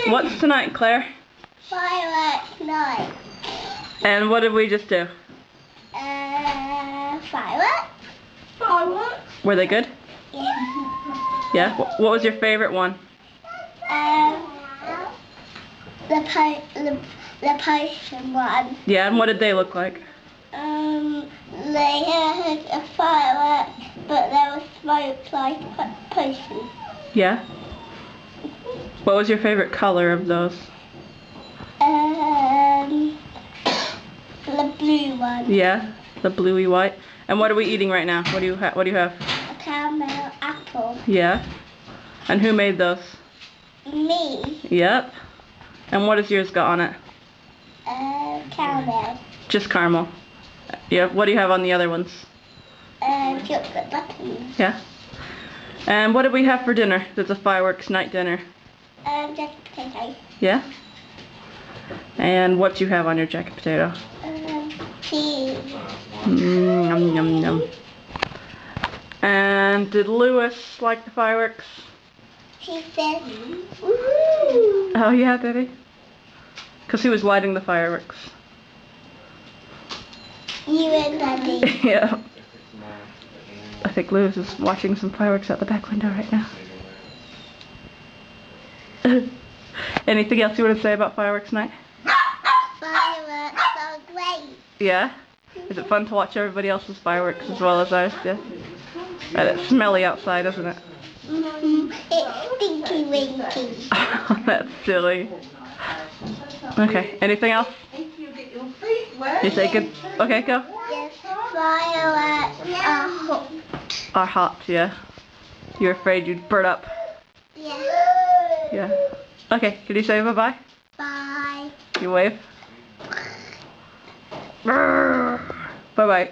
What's tonight, Claire? Fireworks night. And what did we just do? Fireworks. Fireworks. Were they good? Yeah. Yeah? What was your favourite one? The potion one. Yeah, and what did they look like? They had a firework, but there was smoke like potion. Yeah? What was your favourite colour of those? The blue one. Yeah, the bluey white. And what are we eating right now? What do you have? A caramel apple. Yeah. And who made those? Me. Yep. And what has yours got on it? Caramel. Just caramel. Yeah. What do you have on the other ones? Chocolate buttons. Yeah. And what did we have for dinner? There's a fireworks night dinner. Just potato. Yeah. And what do you have on your jacket potato? Cheese. Yum yum yum. And did Lewis like the fireworks? He said, "Ooh." Oh yeah, did he? Because he was lighting the fireworks. You and Daddy. Yeah. I think Lewis is watching some fireworks out the back window right now. Anything else you want to say about fireworks night? Fireworks are great. Yeah? Is it fun to watch everybody else's fireworks as well as ours? Yeah. And it's smelly outside, isn't it? It's stinky winky. That's silly. Okay, anything else? You say good? Okay, go. Yes, fireworks are hot. Are hot, yeah. You're afraid you'd burn up. Yeah. Yeah. Okay, can you say bye-bye? Bye. You wave. Bye-bye.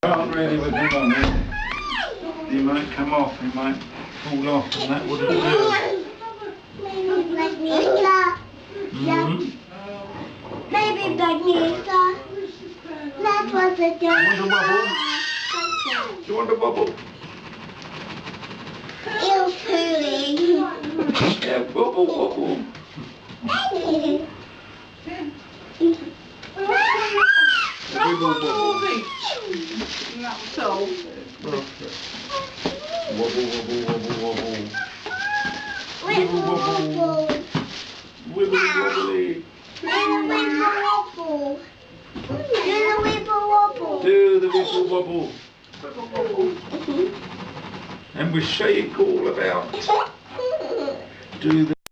Can't really with him on it. He might come off, he might fall off, and that wouldn't do. Baby Bagnesia. That was a Do you want a bubble? Ill pooing. Yeah, bubble, bubble. Wibble, bubble. So. Wobble, wobble, wobble, wobble. Wibble wobble. Wibble, wobbly. Wibble wobble. Do the wibble wobble. Do the wibble, wobble. And we shake all about. Do the